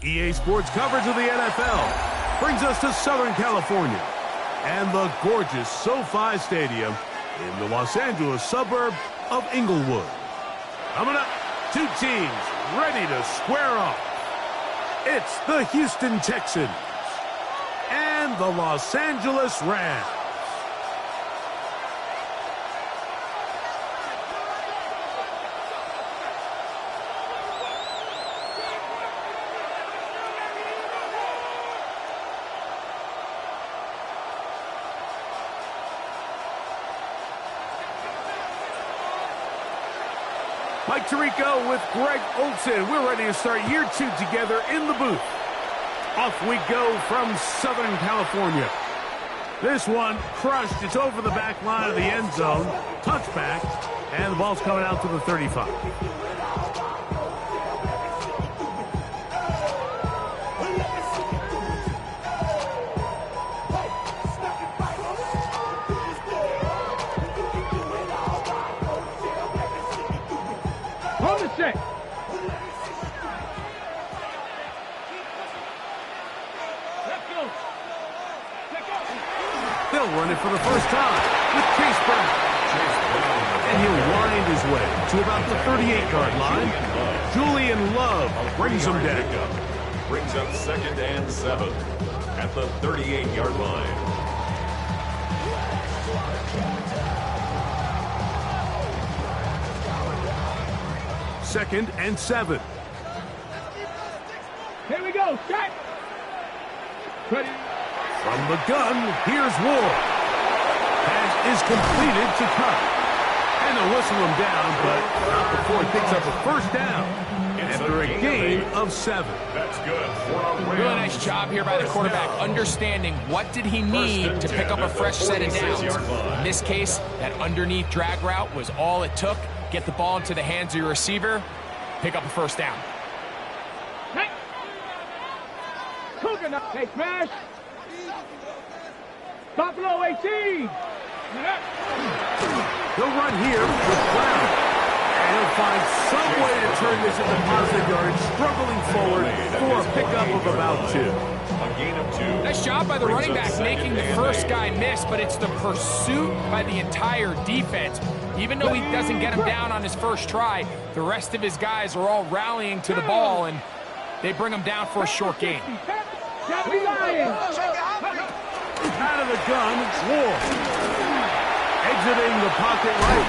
EA Sports coverage of the NFL brings us to Southern California and the gorgeous SoFi Stadium in the Los Angeles suburb of Inglewood. Coming up, two teams ready to square off. It's the Houston Texans and the Los Angeles Rams. Mike Tirico with Greg Olson. We're ready to start year two together in the booth. Off we go from Southern California. This one crushed. It's over the back line of the end zone. Touchback. And the ball's coming out to the 35. They'll run it for the first time with Chase Brown. And he'll wind his way to about the 38-yard line. Julian Love brings him down. Brings up 2nd and 7 at the 38-yard line. Second and 7. Here we go, set. Ready. From the gun, here's Ward. Pass is completed to Cup. And they'll whistle him down, but not before he picks up a first down after a gain of 7. That's good. Really nice job here by the quarterback, understanding what did he need to pick up a fresh set of downs. In this case, that underneath drag route was all it took. Get the ball into the hands of your receiver, pick up a first down. Hey. Coconut take smash. Buffalo 18. He'll run here with Brown. And he'll find some way to turn this into positive yardage, struggling forward for a pickup of about 2. A gain of 2. Nice job by the running back making the first guy miss, but it's the pursuit by the entire defense. Even though he doesn't get him down on his first try, the rest of his guys are all rallying to the ball, and they bring him down for a short gain. Out of the gun, Ward. Exiting the pocket right.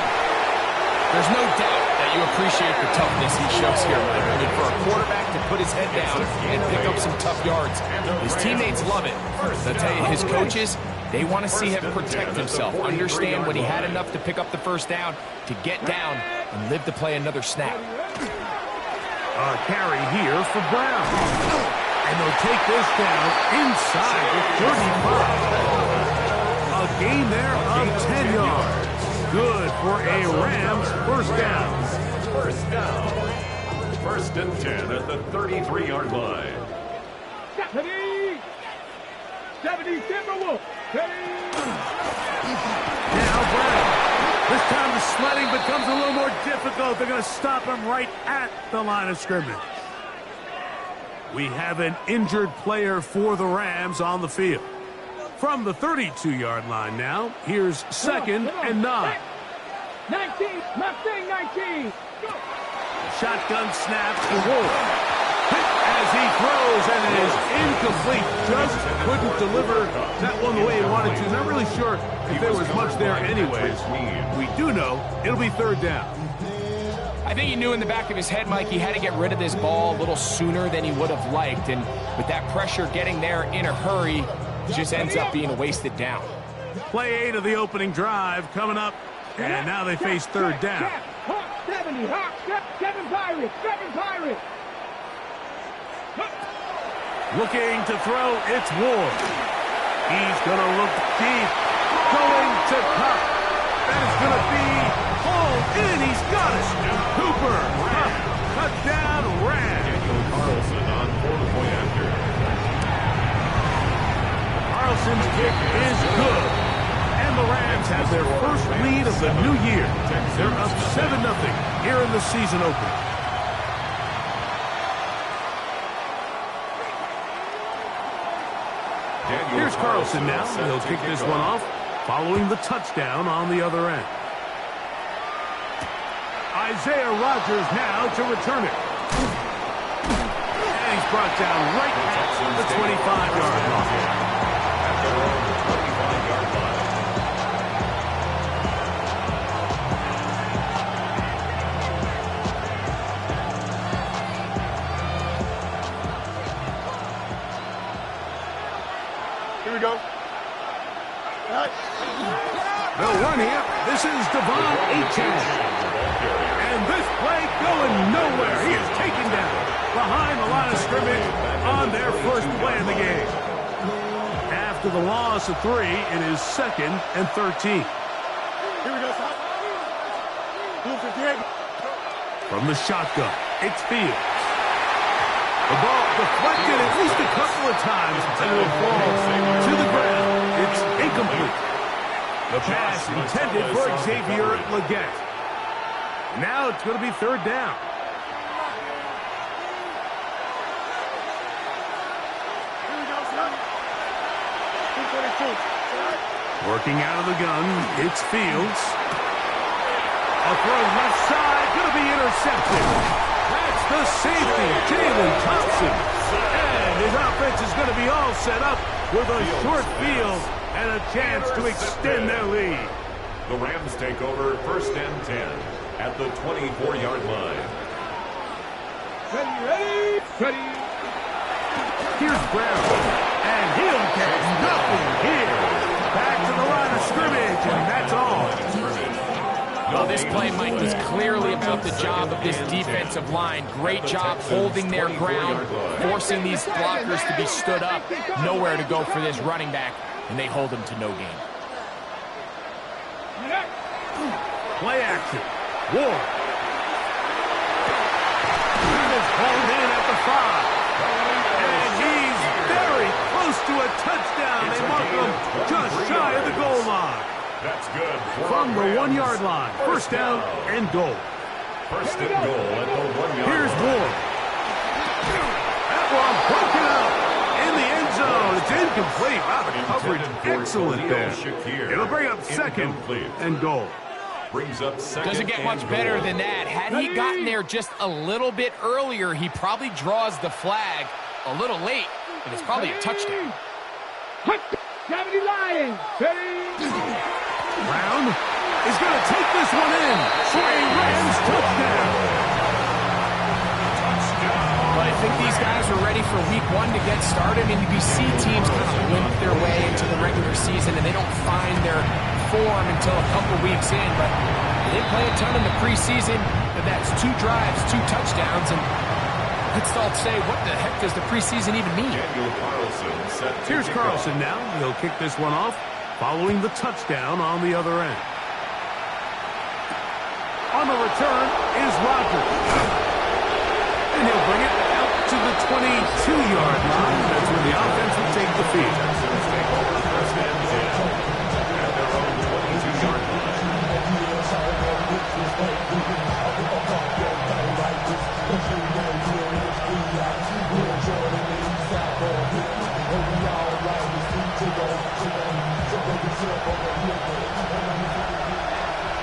There's no doubt that you appreciate the toughness he shows here, Mike. I mean, for a quarterback to put his head down and pick up some tough yards, his teammates love it. I'll tell you, his coaches, they want to see him protect himself, understand when he had enough to pick up the first down, to get down and live to play another snap. A carry here for Brown. And they'll take this down inside the 35. A gain there of 10 yards. Good for a Rams first down. First down. 1st and 10 at the 33-yard line. 70 Timberwolves. Now Brown. This time the sledding becomes a little more difficult. They're going to stop him right at the line of scrimmage. We have an injured player for the Rams on the field. From the 32-yard line now, here's 2nd and 9. 19, Mustang 19. Go. Shotgun snap to Ward. As he throws, and it is incomplete. Just couldn't deliver that one the way he wanted to. Not really sure if there was much there anyways. We do know it'll be 3rd down. I think he knew in the back of his head, Mike, he had to get rid of this ball a little sooner than he would have liked. And with that pressure getting there in a hurry, it just ends up being a wasted down. Play 8 of the opening drive coming up. And now they face 3rd down. 70, 7 Pirates, 7 Pirates. Looking to throw, it's Ward. He's going to look deep. Going to Cup. That is going to be hauled in. He's got it. Cooper. Cup. Touchdown, Rams. Carlson on for the point after. Carlson's kick is good. And the Rams have their first lead of the new year. They're up 7-0 here in the season opener. Here's Carlson now. He'll kick this one off, following the touchdown on the other end. Isaiah Rodgers now to return it. And he's brought down right at the 25-yard line. Here we go. They'll run here. This is Devon Achane. And this play going nowhere. He is taken down behind the line of scrimmage on their first play of the game. After the loss of 3, it is 2nd and 13. Here we go, son. From the shotgun, it's Fields. The ball deflected at least a couple of times and will fall to the ground. It's incomplete. The pass intended for Xavier Legette. Now it's going to be 3rd down. Here we go, son. 222. Working out of the gun, it's Fields. A throw left side, going to be intercepted. That's the safety, Jalen Thompson. And his offense is going to be all set up with a short field and a chance to extend their lead. The Rams take over 1st and 10 at the 24-yard line. Ready. Here's Brown, and he'll get nothing here. Back to the line of scrimmage, and that's all. Well, this play, Mike, was clearly about the job of this defensive line. Great job holding their ground, forcing these blockers to be stood up. Nowhere to go for this running back, and they hold him to no gain. Play action. Ward. He is hauled in at the 5. And he's very close to a touchdown. They mark him just shy of the goal line. That's good. From the 1-yard line. 1st down and goal. 1st and goal at the 1-yard line. Here's Ward. That one broken up in the end zone. It's incomplete. Wow, the coverage excellent there. It'll bring up 2nd and goal. Brings up 2nd. Doesn't get much better than that. Had he gotten there just a little bit earlier, he probably draws the flag a little late, but it's probably a touchdown. Gravity Lions. Ready. Brown is going to take this one in for a Rams touchdown. But I think these guys are ready for week 1 to get started, and you see teams kind of limp their way into the regular season, and they don't find their form until a couple weeks in. But they didn't play a ton in the preseason, but that's 2 drives, 2 touchdowns, and let's all say, what the heck does the preseason even mean? Here's Carlson now. He'll kick this one off, following the touchdown on the other end. On the return is Rodgers. And he'll bring it out to the 22-yard line. That's where the offense will take the field.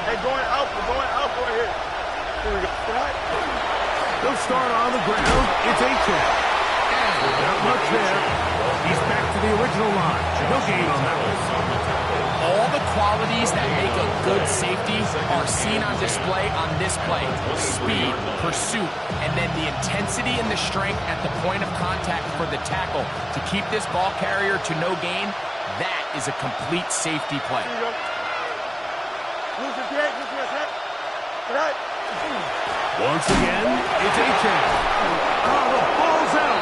Hey, going out. We're going out right here. Here we go. They'll start on the ground. It's Achane. Not much there. He's back to the original line. No gain on that one. All the qualities that make a good safety are seen on display on this play. Speed, pursuit, and then the intensity and the strength at the point of contact for the tackle to keep this ball carrier to no gain. That is a complete safety play. Once again, it's Achane. Oh, the ball's out.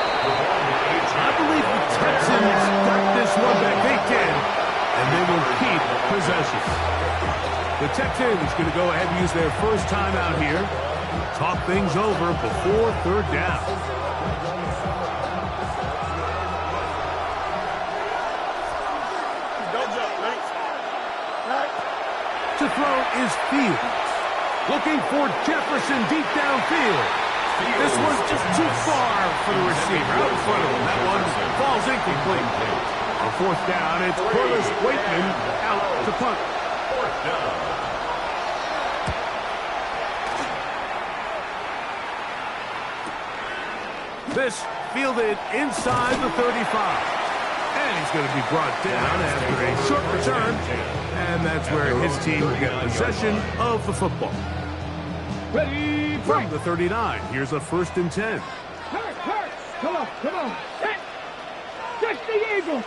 I believe the Texans got this one back. They can, and they will keep possession. The Texans going to go ahead and use their first time out here. Talk things over before 3rd down. To throw is Fields. Looking for Jefferson deep downfield. This one's just too far for the receiver. Out in front of him. That one falls incomplete. On fourth down, it's Corliss Wakeman out to punt. Fourth down. This fielded inside the 35. And he's going to be brought down after a short return. And that's where his team will get possession of the football. Ready, From the 39, here's a 1st and 10. Hurt. Come on. Stick the Eagles.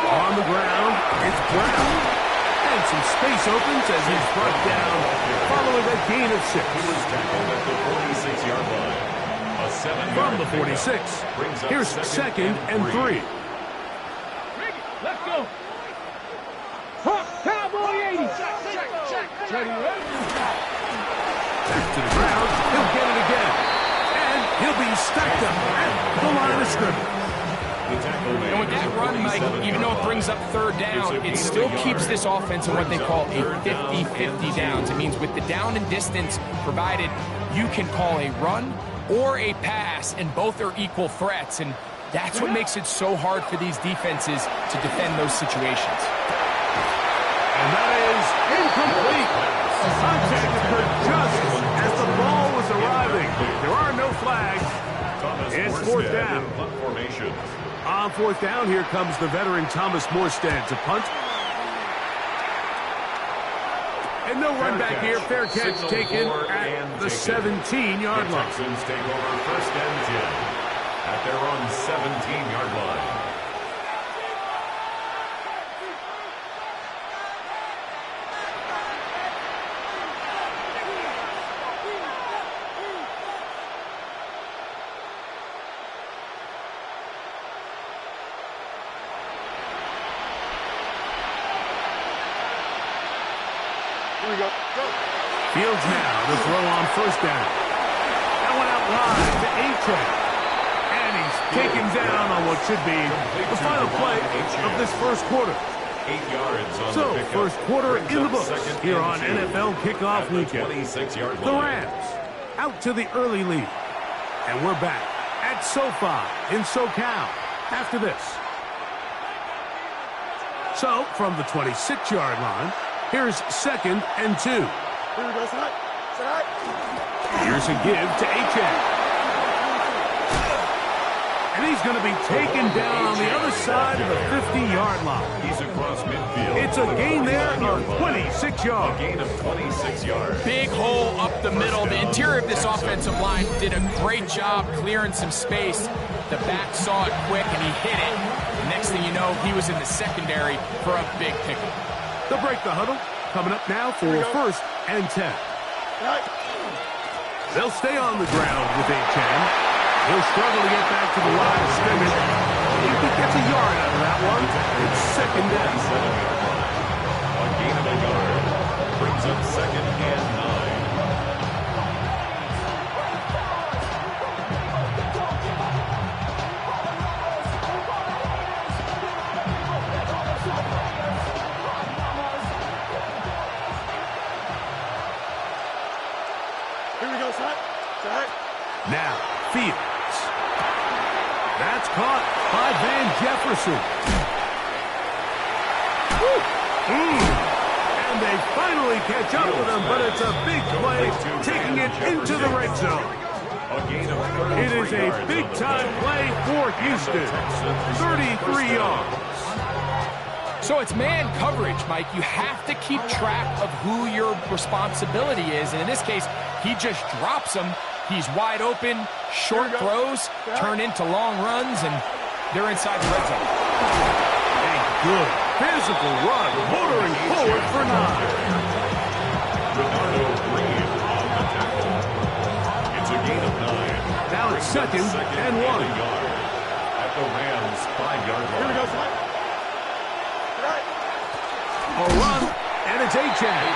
On the ground, it's Brown. And some space opens as he's brought down following a gain of 6. He was tackled at the 46-yard line. A 7-yard From the 46, here's 2nd and 3. Let's go. Cowboy 80. Check. Ready. Back to the ground, he'll get it again. And he'll be stacked up at the line of scrimmage. And with that run, Mike, even though it brings up 3rd down, it still keeps this offense in what they call a 50-50 downs. It means with the down and distance provided, you can call a run or a pass, and both are equal threats. And that's what makes it so hard for these defenses to defend those situations. And that is incomplete. Contact occurred just as the ball was arriving. There are no flags. It's 4th down. On 4th down, here comes the veteran Thomas Morstead to punt. And no run back here. Fair catch taken at the 17-yard line. Texans take over 1st and 10 at their own 17-yard line. Fields now to throw on 1st down. That one out wide to A-Track. And he's taken down on what should be the final play of this 1st quarter. 8 yards on So, the pickup. 1st quarter in the books here on NFL Kickoff At the Weekend. 26-yard The line. Rams out to the early lead. And we're back at SoFi in SoCal after this. So, from the 26-yard line, here's 2nd and 2. Here we go, side. Here's a give to Achane. And he's going to be taken down on the other side of the 50-yard line. He's across midfield. It's a gain there of 26 A yards. gain of 26 yards. Big hole up the middle. The interior of this offensive line did a great job clearing some space. The back saw it quick, and he hit it. Next thing you know, he was in the secondary for a big pickup. They'll break the huddle. Coming up now for 1st and 10. They'll stay on the ground with Achane. He'll struggle to get back to the line of scrimmage. If he gets a yard out of that one, it's 2nd down. A gain of a yard brings up 2nd and 9. Here we go, side. Now, Fields. That's caught by Van Jefferson. And they finally catch up with him, but it's a big play, taking it into the red zone. A gain of 33 It is a yards big-time play for Houston. 33 yards. So it's man coverage, Mike. You have to keep track of who your responsibility is. And in this case, he just drops him. He's wide open, short throws, turn into long runs, and they're inside the red zone. A good physical run, motoring forward for 9. Bernardo Green on the tackle. It's a gain of 9. Now it's 2nd and 1. Yard at the Rams' 5-yard line. Here we go, side. A run, and it's Achane.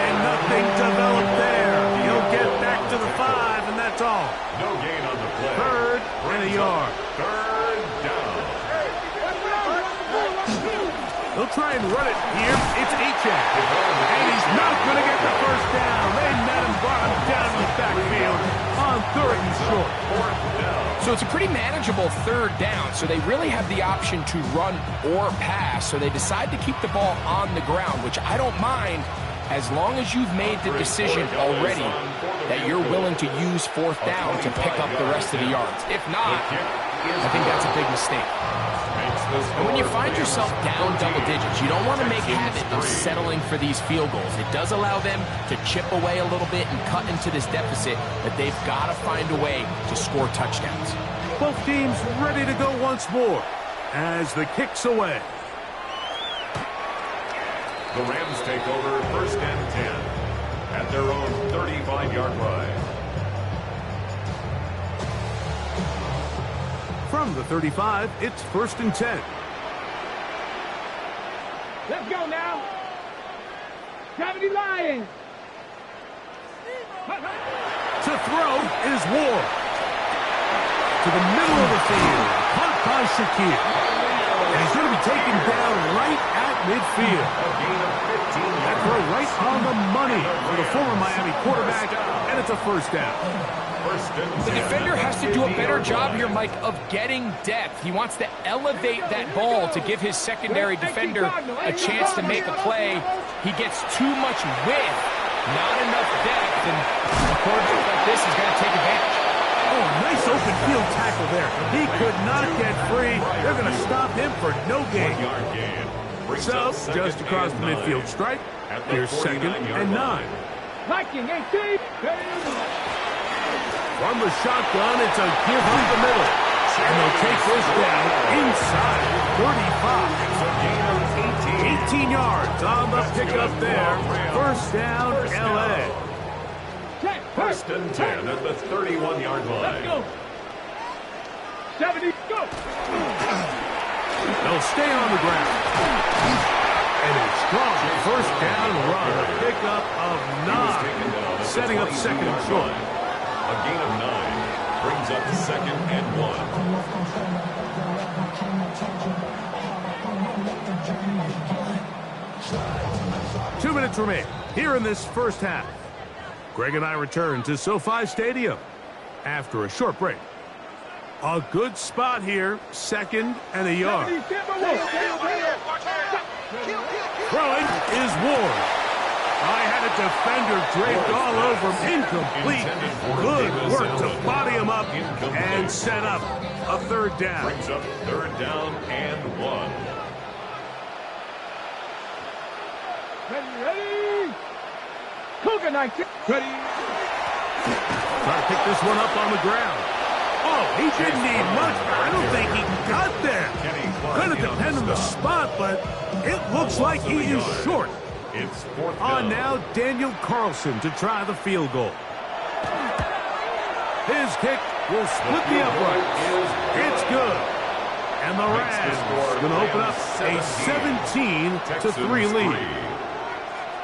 And nothing developed there. He'll get back to the 5, and that's all. No gain on the play. 3rd and a yard. 3rd down. They'll try and run it here. It's Achane. And he's not going to get the 1st down. They met him, brought him down to the backfield on 3rd and short. 4th down. So it's a pretty manageable third down, so they really have the option to run or pass, so they decide to keep the ball on the ground, which I don't mind as long as you've made the decision already that you're willing to use fourth down to pick up the rest of the yards. If not, I think that's a big mistake. And when you find yourself down double digits, you don't want to make a habit of settling for these field goals. It does allow them to chip away a little bit and cut into this deficit, but they've got to find a way to score touchdowns. Both teams ready to go once more as the kick's away. The Rams take over first and 10 at their own 35-yard line. From the 35, it's first and 10. Let's go now. 70 Lions. To throw is Ward. To the middle of the field. Caught by Shakir. And he's going to be taken down right at midfield. That throw right on the money for the former Miami quarterback, and it's a first down. The defender has to do a better job here, Mike, of getting depth. He wants to elevate that ball to give his secondary defender a chance to make a play. He gets too much width, not enough depth, and a quarterback like this is going to take advantage. Oh, nice open field tackle there. He could not get free. They're going to stop him for no gain. So, just across the midfield stripe, here's second and 9. Liking 18. From the shotgun, it's a give up the middle. And they'll take this down inside 35. 18 yards on the pickup there. First down, L.A. First and 10 at the 31-yard line. Let's go. 70, go. They'll stay on the ground. And a strong first down run. A pickup of 9. Setting up second and short. A gain of 9 brings up second and 1. 2 minutes remain here in this first half. Greg and I return to SoFi Stadium after a short break. A good spot here, second and a yard. Throwing is Ward. I had a defender draped all over him. Incomplete. Good work to body him up and set up a third down. Brings up third down and 1. Ready. Cougar 19. Ready. Try to pick this one up on the ground. Oh, he didn't need much. I don't think he got there. Going to depend on the spot, but it looks like he is short. It's fourth down. On now, Daniel Carlson to try the field goal. His kick will split the uprights. It's good. And the Rams going to open up a 17-3 lead.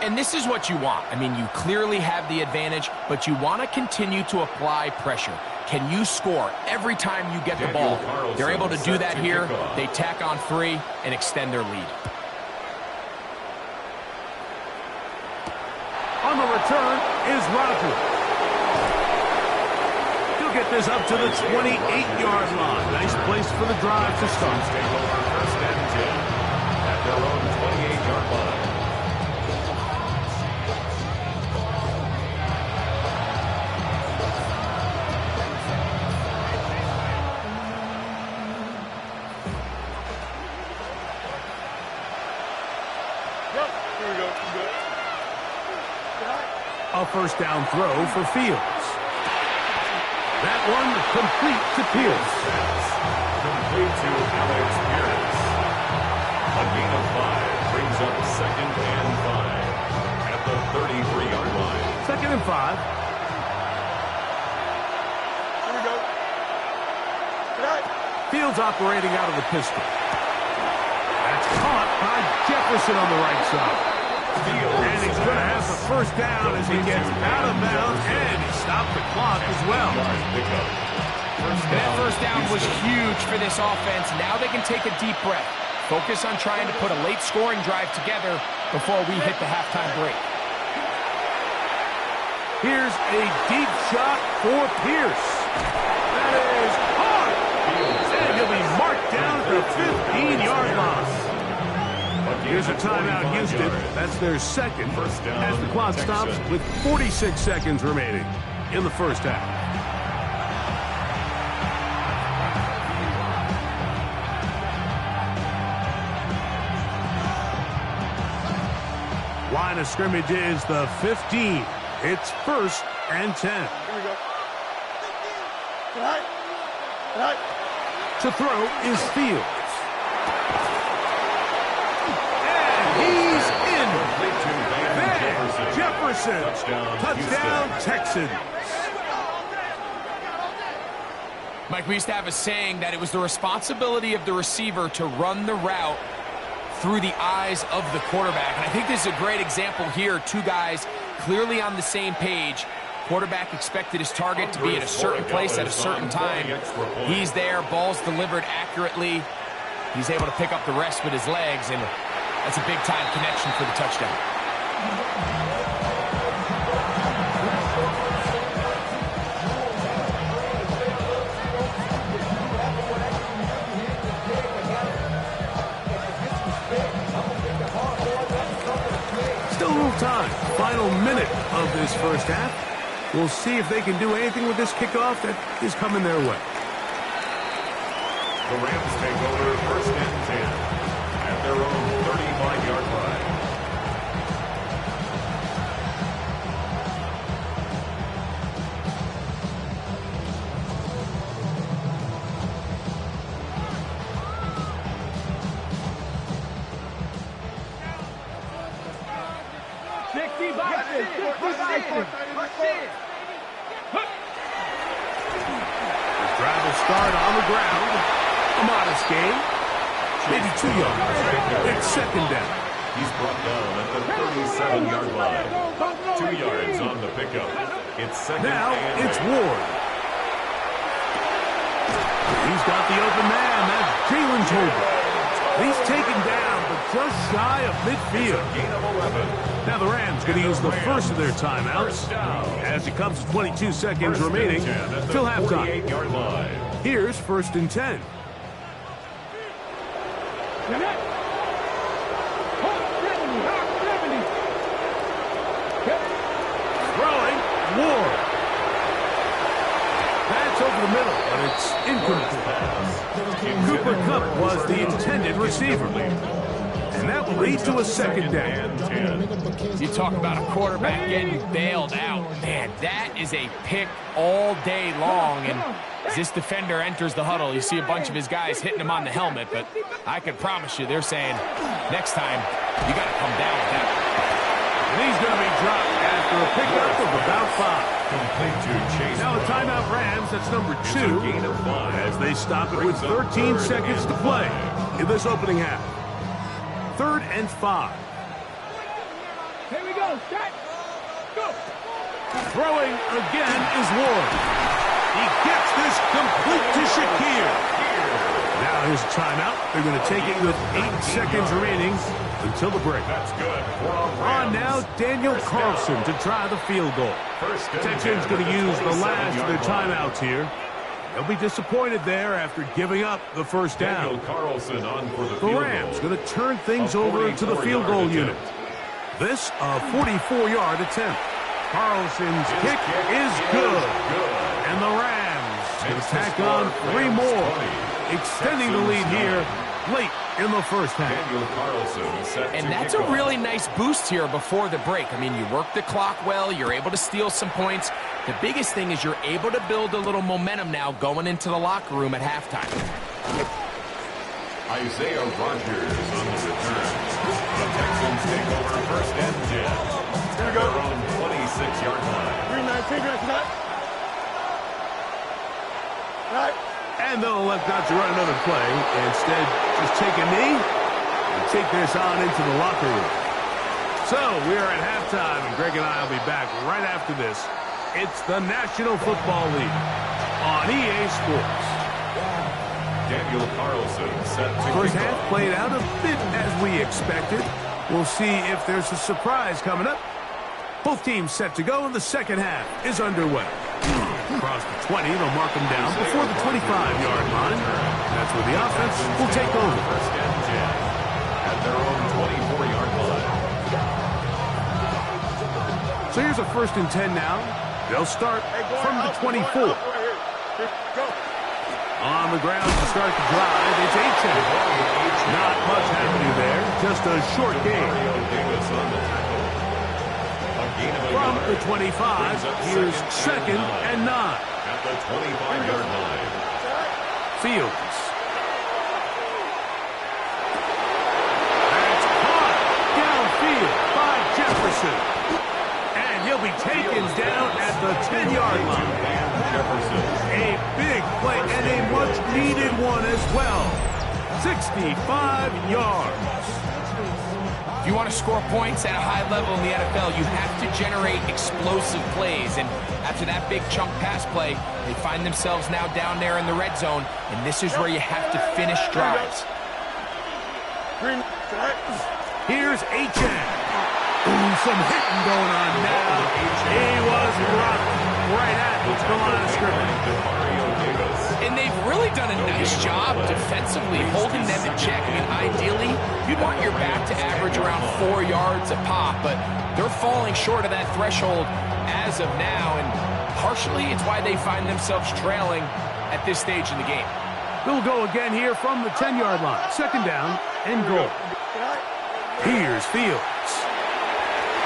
And this is what you want. I mean, you clearly have the advantage, but you want to continue to apply pressure. Can you score every time you get the ball? They're able to do that here. They tack on 3 and extend their lead. On the return is Rodgers. He'll get this up to the 28-yard line. Nice place for the drive to start. Take over first and 10 at their own 28-yard line. A first down throw for Fields. That one complete to Pierce. Complete to Alex Pierce. A gain of 5 brings up second and 5 at the 33-yard line. Second and 5. Here we go. Fields operating out of the pistol. That's caught by Jefferson on the right side. And he's going to have the first down as he gets out of bounds, and he stopped the clock as well. That first down was huge for this offense. Now they can take a deep breath. Focus on trying to put a late scoring drive together before we hit the halftime break. Here's a deep shot for Pierce. That is down at the 15-yard line. Here's a timeout, Houston. That's their second as the clock stops with 46 seconds remaining in the first half. Line of scrimmage is the 15. It's 1st and 10. Here we go. Right. To throw is Fields. He's in. Van Jefferson. Touchdown, Texans. Mike, we used to have a saying that it was the responsibility of the receiver to run the route through the eyes of the quarterback. And I think this is a great example here. Two guys clearly on the same page. Quarterback expected his target to be at a certain place at a certain time. He's there. Ball's delivered accurately. He's able to pick up the rest with his legs, and that's a big-time connection for the touchdown. Still a little time. Final minute of this first half. We'll see if they can do anything with this kickoff that is coming their way. The Rams take over 1st and 10 at their own 35-yard line. Drive will start on the ground. A modest gain. Maybe 2 yards. It's 2nd down. He's brought down at the 37-yard line. 2 yards on the pickup. It's 2nd Now and it's 8. Ward. He's got the open man. That's Jalen Tolbert. He's taken down, but just shy of midfield. Gain of 11. Now the Rams going to use the first of their timeouts as it comes to 22 seconds remaining till halftime. 48-yard line. Here's 1st and 10. Throwing, Ward. That's over the middle, but it's incomplete. Cooper Kupp was the intended receiver. And that will lead to a 2nd down. You talk about a quarterback getting bailed out. Man, that is a pick all day long. And as this defender enters the huddle, you see a bunch of his guys hitting him on the helmet. But I can promise you, they're saying, next time, you got to come down with that. And he's going to be dropped after a pickup of about 5. Complete to Chase. Now a timeout Rams, that's number 2. Gain of 5. As they stop it with 13 seconds to play in this opening half. 3rd and 5. Here we go. Set. Go. Throwing again is Ward. He gets this complete to Shakir. Now here's a timeout. They're going to take it with 8 seconds remaining until the break. That's good. On now, Daniel Carlson to try the field goal. Texans going to use the last of their timeouts here. They'll be disappointed there after giving up the first down. Carlson on for The Rams going to turn things over to the field goal unit. This a 44-yard attempt. Carlson's kick is good. And the Rams going to tack on 3 more, extending the lead here late in the first half. And that's a really nice boost here before the break. I mean, you work the clock well. You're able to steal some points. The biggest thing is you're able to build a little momentum now going into the locker room at halftime. Isaiah Rodgers on the return. The Texans take over 1st and 10. Here we go. Their own 26-yard line. 3-9, right. And they'll elect not to run another play. Instead, just take a knee and take this on into the locker room. So, we are at halftime, and Greg and I will be back right after this. It's the National Football League on EA Sports. Daniel Carlson set to First half played out a bit as we expected. We'll see if there's a surprise coming up. Both teams set to go, and the second half is underway. Across the 20, they'll mark him down before the 25-yard line. That's where the offense will take over. First and 10 at their own 24-yard line. So here's a 1st and 10 now. They'll start from the 24. On the ground to start the drive, it's H.M. Not much happening there, just a short gain. From the 25, here's 2nd and 9. At the 25-yard line. Fields. That's caught downfield by Jefferson. And he'll be taken down at the 10-yard line. A big play and a much-needed one as well. 65 yards. If you want to score points at a high level in the NFL, you have to generate explosive plays. And after that big chunk pass play, they find themselves now down there in the red zone. And this is where you have to finish drives. Here's H.M. Some hitting going on now. He was rocked right at the line of scrimmage. And they've really done a nice job defensively holding them in check. I mean, ideally, you'd want your back to average around 4 yards a pop, but they're falling short of that threshold as of now, and partially it's why they find themselves trailing at this stage in the game. They'll go again here from the 10-yard line. 2nd down and goal. Here's Fields.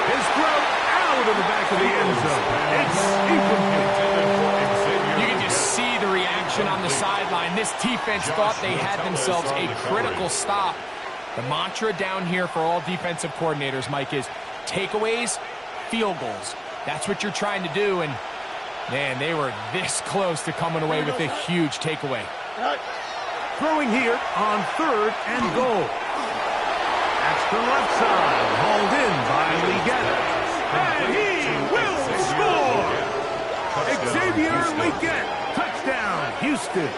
His throw out of the back of the end zone. It's incomplete. You can just see the reaction on the sideline. This defense thought they had themselves a critical stop. The mantra down here for all defensive coordinators, Mike, is takeaways, field goals. That's what you're trying to do, and, man, they were this close to coming away with a huge takeaway. Throwing here on 3rd and goal. That's the left side, hauled in by Legette. And he will score! Xavier Legette, touchdown, Houston.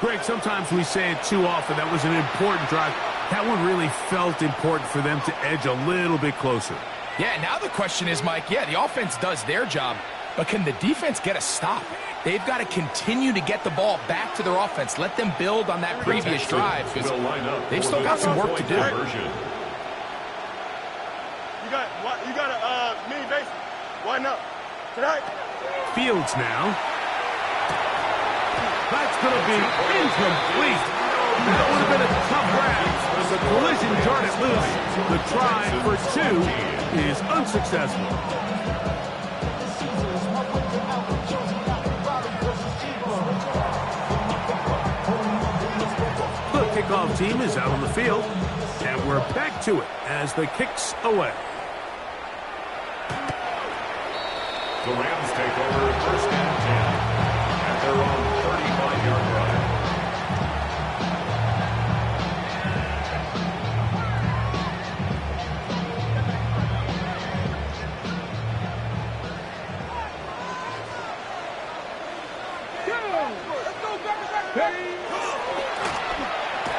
Greg, sometimes we say it too often. That was an important drive. That one really felt important for them to edge a little bit closer. Yeah, now the question is, Mike, yeah, the offense does their job, but can the defense get a stop? They've got to continue to get the ball back to their offense. Let them build on that previous drive, because they've still got some work to do. You got a mini base. Why not? Tonight. Fields now. That's going to be incomplete. That would have been a tough grab. The collision jarred it loose. The try for 2 is unsuccessful. The kickoff team is out on the field, and we're back to it as the kick's away. The Rams take over 1st and 10 at their own 35-yard line.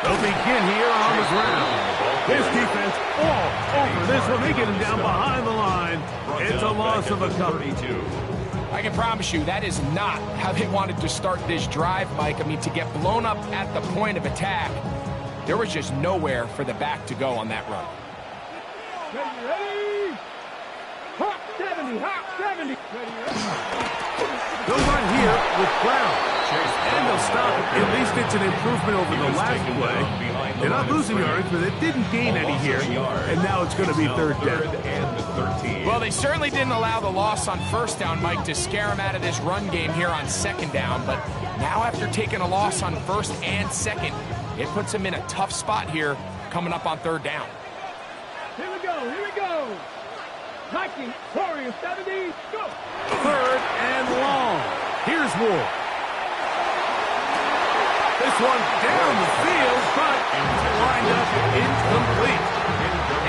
They'll begin here on the ground. This defense all over this one. They get him down behind the line. It's a loss of a couple. I can promise you that is not how they wanted to start this drive, Mike. I mean, to get blown up at the point of attack, there was just nowhere for the back to go on that run. Ready? Hot 70, hot 70. They'll run here with Brown. And they'll stop it. At least it's an improvement over the last play. They're not losing yards, but it didn't gain any here. And now it's going to be 3rd down. Well, they certainly didn't allow the loss on 1st down, Mike, to scare him out of this run game here on 2nd down. But now after taking a loss on 1st and 2nd, it puts him in a tough spot here coming up on 3rd down. Here we go, here we go. Hiking, Warrior 70, go. 3rd and long. Here's Ward. This one down the field, but lined up incomplete.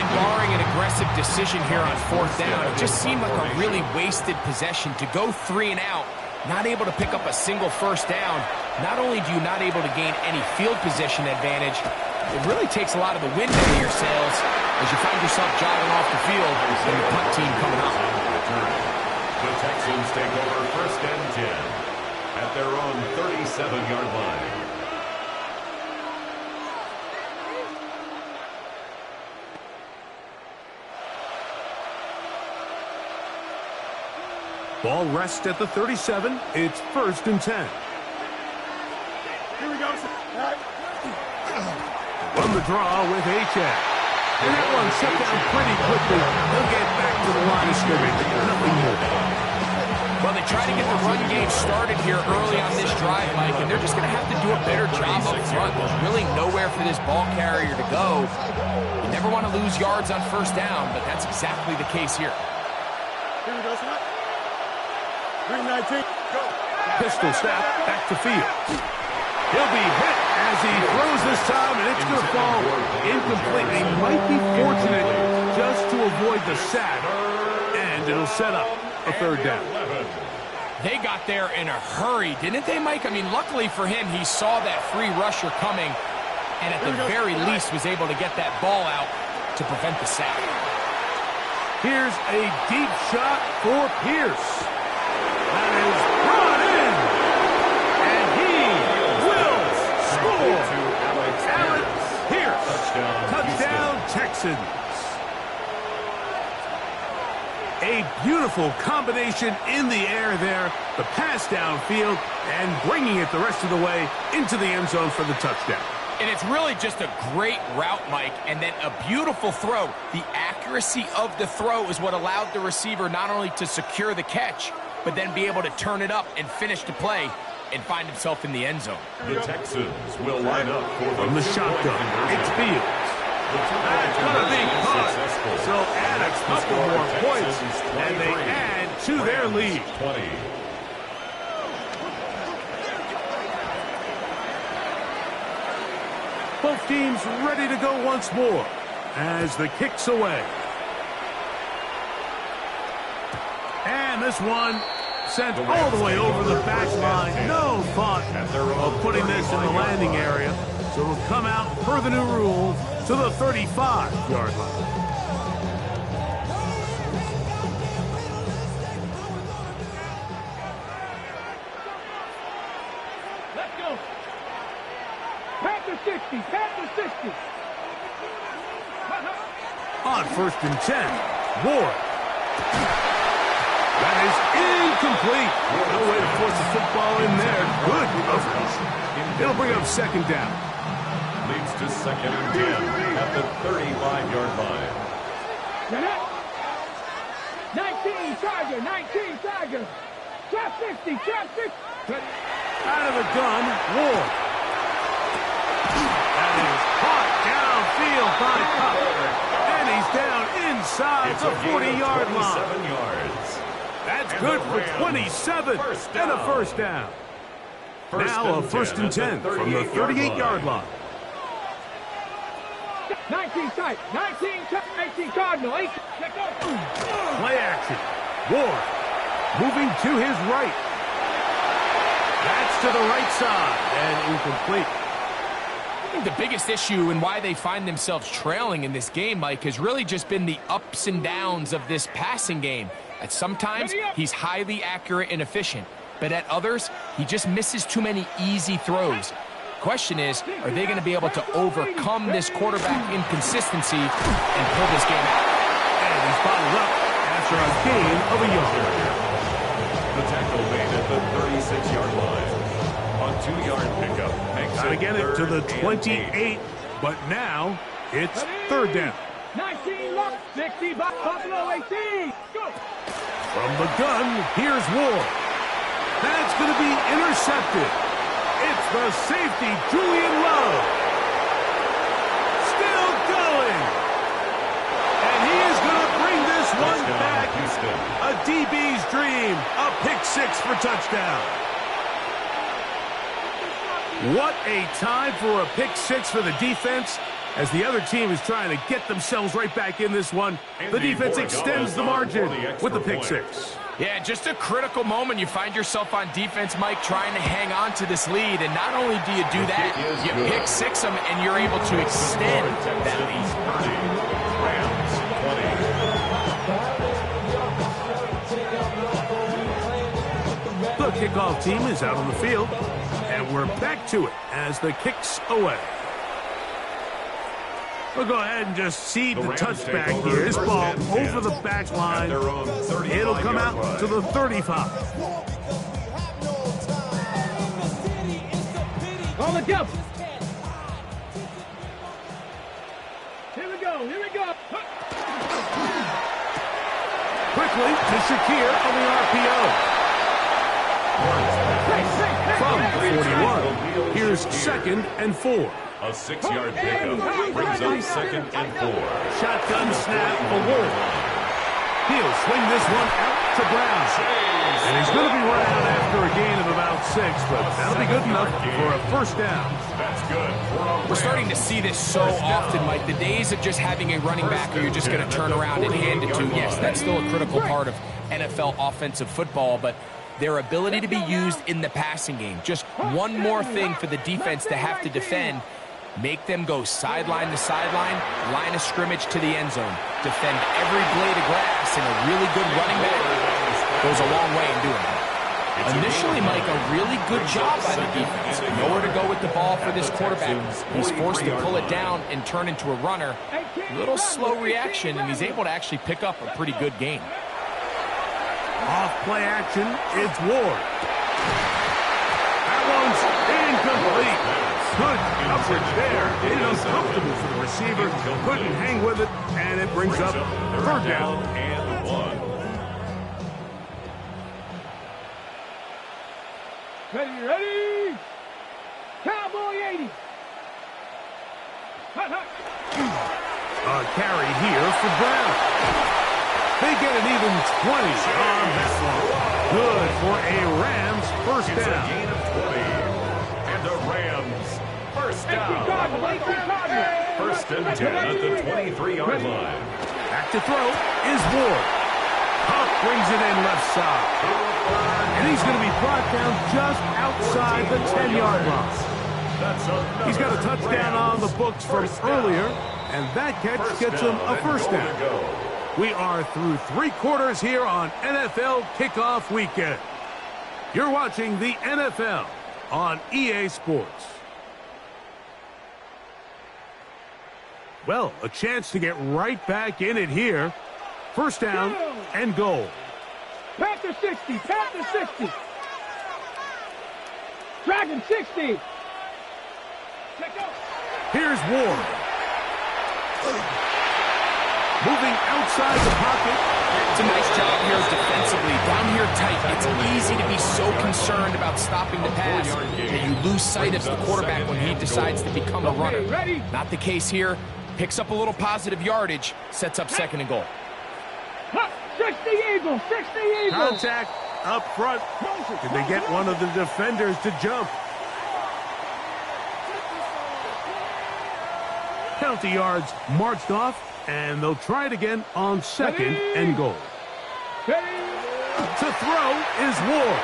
And barring an aggressive decision here on 4th down, it just seemed like a really wasted possession to go 3 and out, not able to pick up a single 1st down. Not only do you not able to gain any field position advantage, it really takes a lot of the wind out of your sails as you find yourself jogging off the field and the punt team coming up. Texans take over 1st and 10 at their own 37-yard line. Ball rests at the 37. It's 1st and 10. Here we go. Run the draw with H.A. And that one shut down pretty quickly. He'll get back to the line of scrimmage. Nothing more. Well, they try to get the run game started here early on this drive, Mike, and they're just going to have to do a better job up front. There's really nowhere for this ball carrier to go. You never want to lose yards on 1st down, but that's exactly the case here. Here we go, son. 319. Go. Pistol snap back to field. He'll be hit as he throws this time, and it's going to fall incomplete. He might be fortunate just to avoid the sack, and it'll set up a 3rd down. They got there in a hurry, didn't they, Mike? I mean, luckily for him, he saw that free rusher coming, and at the very least was able to get that ball out to prevent the sack. Here's a deep shot for Pierce. That is brought in, and he will score. Alex Pierce. Touchdown, Texans. A beautiful combination in the air there. The pass downfield and bringing it the rest of the way into the end zone for the touchdown. And it's really just a great route, Mike, and then a beautiful throw. The accuracy of the throw is what allowed the receiver not only to secure the catch, but then be able to turn it up and finish the play and find himself in the end zone. The Texans will line up from the shotgun. It's Fields. That's going to be caught. So add a couple more points, and they add to their lead. 20. Both teams ready to go once more as the kick's away. And this one sent all the way over the back line. No thought of putting this in the landing area. So it'll come out per the new rule to the 35-yard line. Let's go. Panther 60. Panther 60. On 1st and 10, Ward. That is incomplete. No way to force the football in there. Good coverage. It'll bring up 2nd down. Leads to 2nd and 10 at the 35-yard line. 19 Tiger. 19 Tiger. Trap 60. Trap 60. Out of the gun, Ward. That is caught downfield by Cup. And he's down inside the 40-yard line. 7 yards. That's good for 27 and a 1st down. Now a 1st and 10 from the 38-yard line. 19 tight. 19 tight. 19 Cardinal. 8. Let go. Play action. Ward moving to his right. That's to the right side and incomplete. I think the biggest issue and why they find themselves trailing in this game, Mike, has really just been the ups and downs of this passing game. At sometimes, he's highly accurate and efficient, but at others, he just misses too many easy throws. Question is, are they going to be able to overcome this quarterback inconsistency and pull this game out? And he's bottled up after a gain of a yard. The tackle made at the 36-yard line. On 2-yard pickup. Got to get it to the 28, but now it's 3rd down. 19 lock. 60 Buffalo 18. Go. From the gun, here's Ward. That's going to be intercepted. It's the safety, Julian Love. Still going. And he is going to bring this one back. A DB's dream. A pick 6 for touchdown. What a time for a pick 6 for the defense. As the other team is trying to get themselves right back in this one, the defense extends the margin with the pick 6. Yeah, just a critical moment. You find yourself on defense, Mike, trying to hang on to this lead. And not only do you do that, you pick 6 them, and you're able to extend that lead. The kickoff team is out on the field, and we're back to it as the kick's away. We'll go ahead and just seed the touchback here. This ball over the back line. It'll come out to the 35. On the jump. Here we go. Here we go. Quickly to Shakir on the RPO. From 41, here's 2nd and 4. A 6-yard pickup brings up 2nd and 4. Shotgun snap for Ward. He'll swing this one out to Brown. And he's going to be run out after a gain of about 6, but that'll be good enough for a first down. That's good. We're starting to see this so often, Mike. The days of just having a running back who you're just going to turn around and hand it to, yes, that's still a critical part of NFL offensive football, but their ability to be used in the passing game. Just one more thing for the defense to have to defend. Make them go sideline to sideline, line of scrimmage to the end zone. Defend every blade of grass, and a really good running back goes a long way in doing that. Initially, Mike, a really good job by the defense. Nowhere to go with the ball for this quarterback. He's forced to pull it down and turn into a runner. Little slow reaction, and he's able to actually pick up a pretty good gain. Off play action, it's Ward. That one's incomplete. Good coverage there. It is uncomfortable for the receiver. Couldn't hang with it, and it brings up 3rd down and 1. Ready? Cowboy 80. Hut, hut. A carry here for Brown. They get an even 20 on that one. Good for a Rams first It's down. a gain of 20. And the Rams first down. 1st and 10 at the 23-yard line. Back to throw is Ward. Huff brings it in left side. And he's going to be brought down just outside the 10-yard line. He's got a touchdown on the books from earlier, and that catch gets him a first down. We are through 3 quarters here on NFL Kickoff Weekend. You're watching the NFL on EA Sports. Well, a chance to get right back in it here. First down and goal. Panther 60. Panther 60. Dragon 60. Here's Ward. Moving outside the pocket. It's a nice job here defensively. Down here tight, it's easy to be so concerned about stopping the pass that you lose sight of the quarterback when he decides to become a runner. Not the case here. Picks up a little positive yardage, sets up 2nd and goal. 60 Eagles. 60 Eagles. Contact up front. Did they get one of the defenders to jump? Count the yards marched off, and they'll try it again on 2nd and goal. To throw is Ward.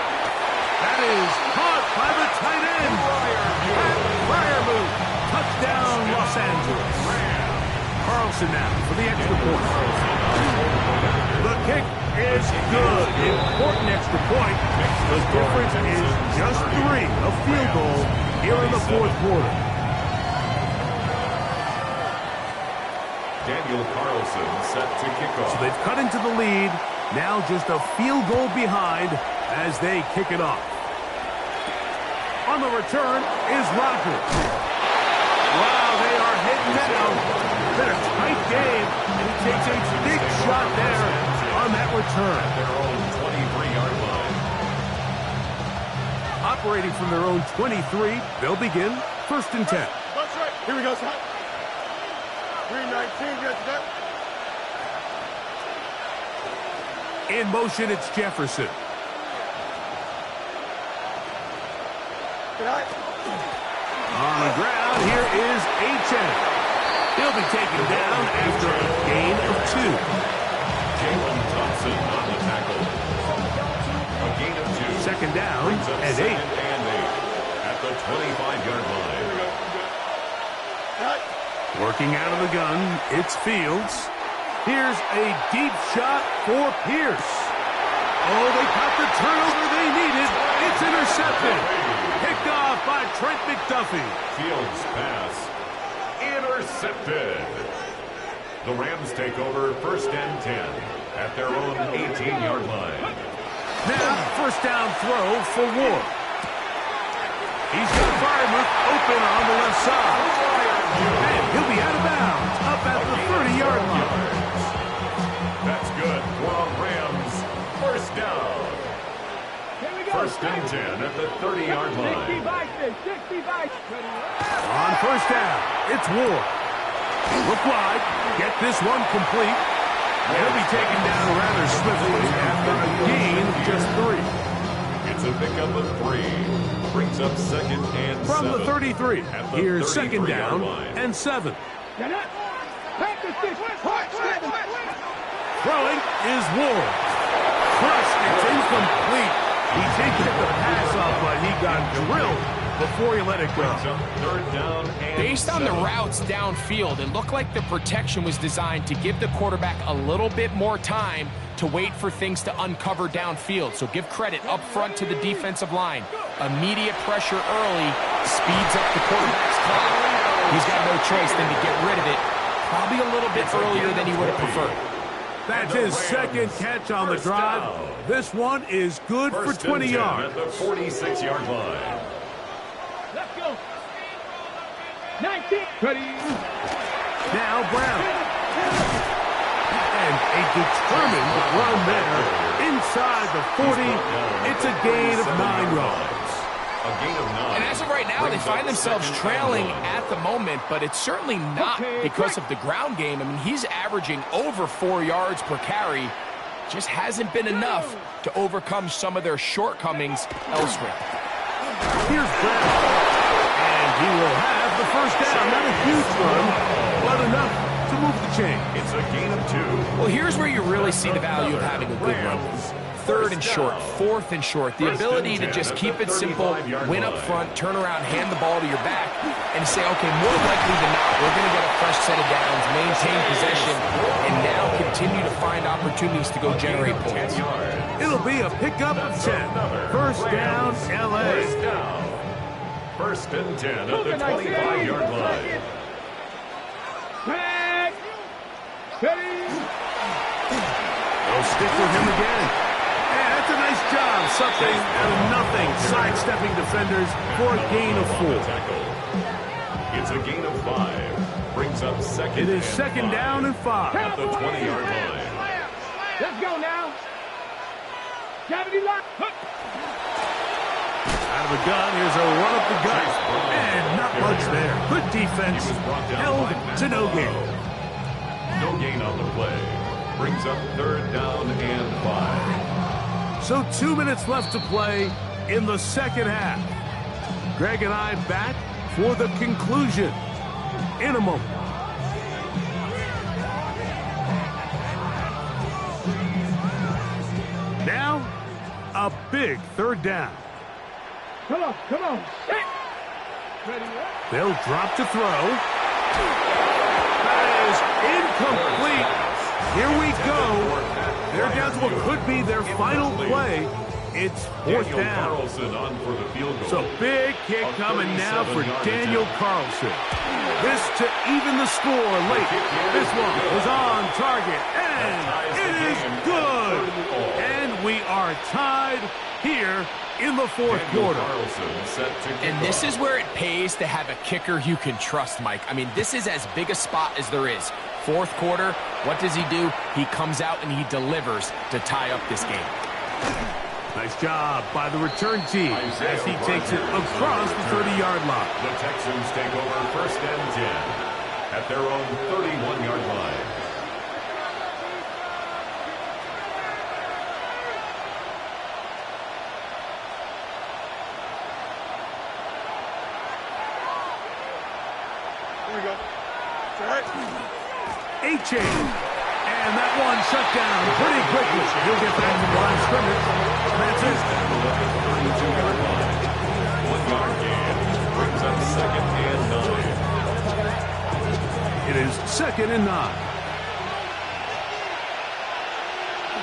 That is caught by the tight end. Fire move. Touchdown, Los Angeles. Carlson now for the extra point. The kick is good. Important extra point. The difference is just 3. A field goal here in the 4th quarter. Daniel Carlson set to kick off. So they've cut into the lead. Now just a field goal behind as they kick it off. On the return is Rodgers. Wow, they are hitting down. Been a tight game, and he takes a big shot there on that return. At their own 23-yard line. Operating from their own 23, they'll begin 1st and 10. That's right. Here we go, son. 319, get that. In motion, it's Jefferson. Good night. On the ground, here is H.M. He'll be taken down after a gain of 2. Jalen Thompson on the tackle. A gain of 2. 2nd down Brings up and 8. 2nd and 8 at the 25-yard line. Working out of the gun, it's Fields. Here's a deep shot for Pierce. Oh, they got the turnover they needed. intercepted. Picked off by Trent McDuffie. Fields pass intercepted. The Rams take over 1st and 10 at their own 18-yard line. Now, first down throw for Ward. He's got Freiermuth open on the left side. And he'll be out of bounds up at the 30-yard line. That's good for the Rams. First down. 1st and 10 at the 30-yard line. 65. On first down, it's Ward. Look wide. Get this one complete. He'll be taken down rather swiftly after a gain of just 3. It's a pickup of 3. Brings up 2nd and 7. From the 33, here's 2nd down and 7. Throwing is Ward. Crushed, it's incomplete. He did get the pass off, but he got drilled before he let it go. 3rd down and Based on the 7. routes downfield, it looked like the protection was designed to give the quarterback a little bit more time to wait for things to uncover downfield. So give credit up front to the defensive line. Immediate pressure early speeds up the quarterback's clock. He's got no choice than to get rid of it, probably a little bit earlier than he would have preferred. That's his 2nd catch on the drive. This one is good for 20 yards. At the 46-yard line. Let's go. 19. Ready. Now Brown. And a determined run there inside the 40. It's a gain of 9 yards. A gain of 9. And as of right now, they find themselves trailing at the moment, but it's certainly not because of the ground game. I mean, he's averaging over 4 yards per carry. Just hasn't been enough to overcome some of their shortcomings elsewhere. Here's Brown. And he will have the first down. Not a huge run, but enough to move the chain. It's a gain of 2. Well, here's where you really see the value of having a good run. 3rd and short, 4th and short. The ability to just keep it simple, win up front, turn around, hand the ball to your back, and say, okay, more likely than not, we're going to get a fresh set of downs, maintain possession, and now continue to find opportunities to go generate points. It'll be a pickup of 10. First down, L.A. 1st and 10 at the 25-yard line. Back. Ready. They'll stick with him again. And that's a nice job. Something out of nothing. Sidestepping defenders for a gain of 4. It's a gain of 5. Brings up 2nd. It is 2nd down and 5. At the 20-yard line. Let's go now. Gravity lock. Out of the gun, here's a run up the gut. And not much there. Good defense. Held to no gain. No gain on the play. Brings up 3rd down and 5. So 2 minutes left to play in the second half. Greg and I back for the conclusion in a moment. Now, a big 3rd down. Come on. Ready. They'll drop to throw. That is incomplete. Here we go. They're down to what could be their final play. It's 4th down. Carlson on for the field goal. So big kick coming now for Daniel Carlson. This to even the score late. This one is on target, and it is good. And we are tied here in the 4th quarter. And this is where it pays to have a kicker you can trust, Mike. I mean, this is as big a spot as there is. 4th quarter, what does he do? He comes out and he delivers to tie up this game. Nice job by the return team as he takes it across the 30-yard line. The Texans take over 1st and 10 at their own 31-yard line. Here we go. It's all right. A-chain. And that one shut down pretty quickly. He'll get back to the line of scrimmage. That's it. 32-yard line. 1-yard gain. Brings up 2nd and 9. It is 2nd and 9.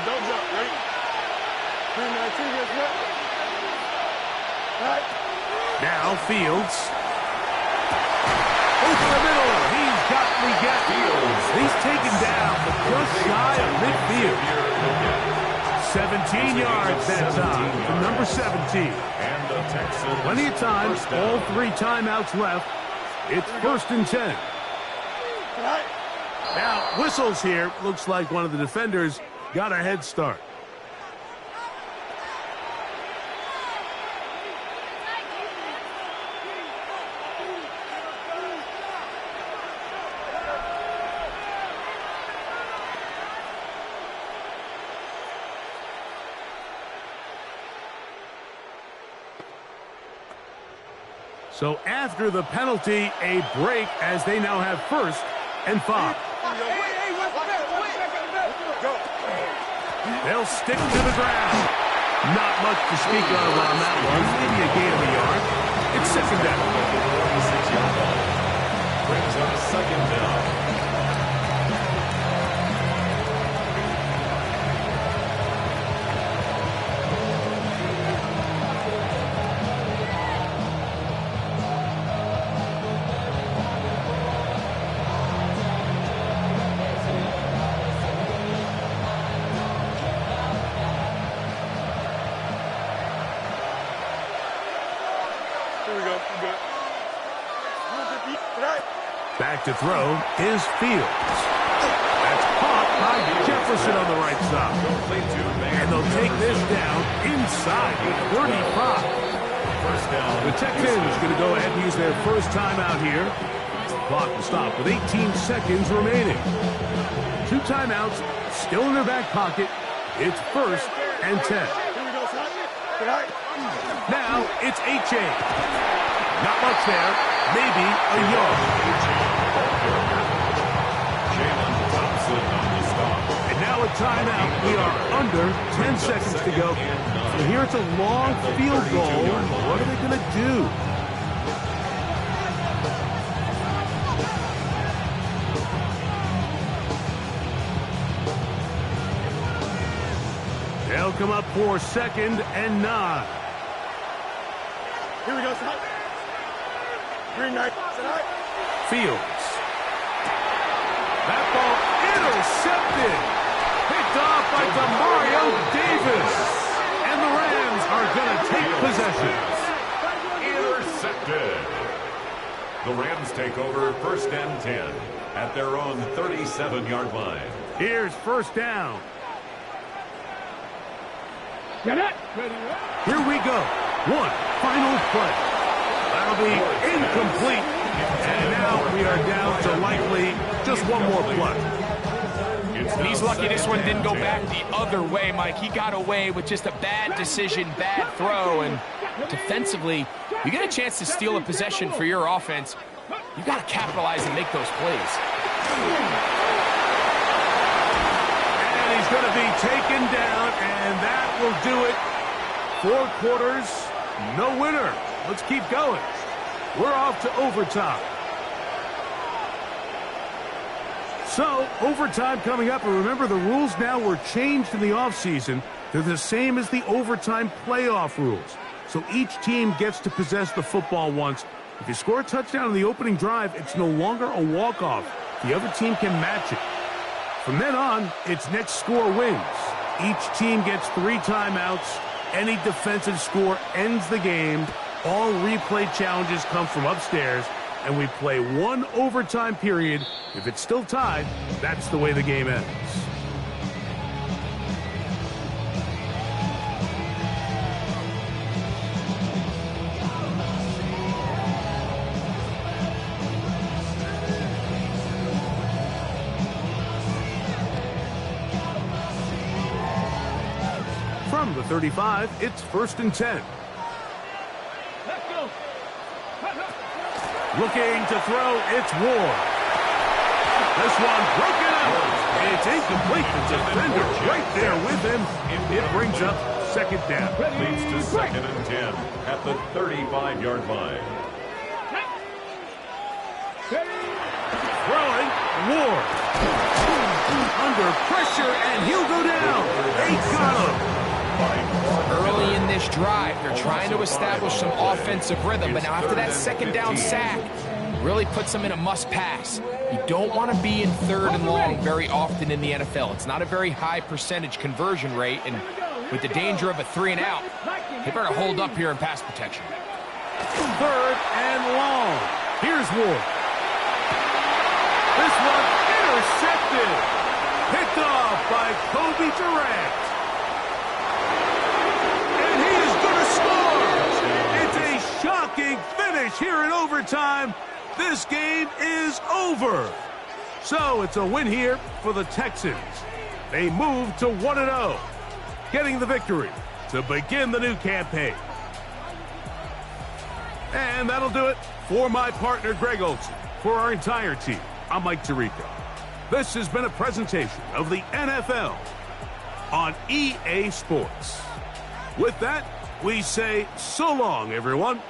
Don't jump, ready? 3-9-2, guys, what? Now Fields. Over the middle. He's got Fields. He's taken down, but just shy of midfield. 17 yards that time for number 17. And the Texans. Plenty of time. All 3 timeouts left. It's 1st and 10. Now, whistles here. Looks like one of the defenders got a head start. So after the penalty, a break as they now have 1st and 5. They'll stick to the ground. Not much to speak of on that one. Maybe a gain of a yard. It's 2nd down. Brings up 2nd down. Back to throw is Fields. That's caught by Jefferson on the right side. And they'll take this down inside the 35. The Texans going to go ahead and use their first timeout here. Clock will stop with 18 seconds remaining. 2 timeouts still in their back pocket. It's 1st and 10. Now it's H.A. Not much there. Maybe a yard. And now a timeout. We are under 10 seconds to go. So here it's a long field goal. What are they going to do? They'll come up for 2nd and 9. Here we go, son. Green knight. Fields. That ball intercepted. Picked off by Demario Davis. And the Rams are going to take possession. Intercepted. The Rams take over 1st and 10 at their own 37-yard line. Here's 1st down. Get it. Here we go. One final play. That'll be incomplete. And now we are down to likely just one more play. And he's lucky this one didn't go back the other way, Mike. He got away with just a bad decision, bad throw, and defensively, you get a chance to steal a possession for your offense. You got to capitalize and make those plays. And he's going to be taken down, and that will do it. 4 quarters, no winner. Let's keep going. We're off to overtime. So, overtime coming up, and remember the rules now were changed in the offseason. They're the same as the overtime playoff rules. So each team gets to possess the football once. If you score a touchdown in the opening drive, it's no longer a walk-off. The other team can match it. From then on, it's next score wins. Each team gets 3 timeouts. Any defensive score ends the game. All replay challenges come from upstairs, and we play 1 overtime period. If it's still tied, that's the way the game ends. From the 35, it's 1st and 10. Let's go. Looking to throw, it's Ward. This one broken out. It's incomplete. The defender right there with him. It brings up 2nd down. Leads to 2nd and 10 at the 35-yard line. Throwing, Ward. Under pressure, and he'll go down. They got him. Early in this drive. They're trying to establish some offensive rhythm, but now after that second down sack, really puts them in a must-pass. You don't want to be in third and long very often in the NFL. It's not a very high percentage conversion rate, and with the danger of a 3-and-out, they better hold up here in pass protection. Third and long. Here's Ward. This one intercepted. Picked off by Kobe Durant. And he is going to score. It's a shocking finish here in overtime. This game is over. So it's a win here for the Texans. They move to 1-0, getting the victory to begin the new campaign. And that'll do it for my partner, Greg Olson. For our entire team, I'm Mike Tirico. This has been a presentation of the NFL on EA Sports. With that, we say so long, everyone.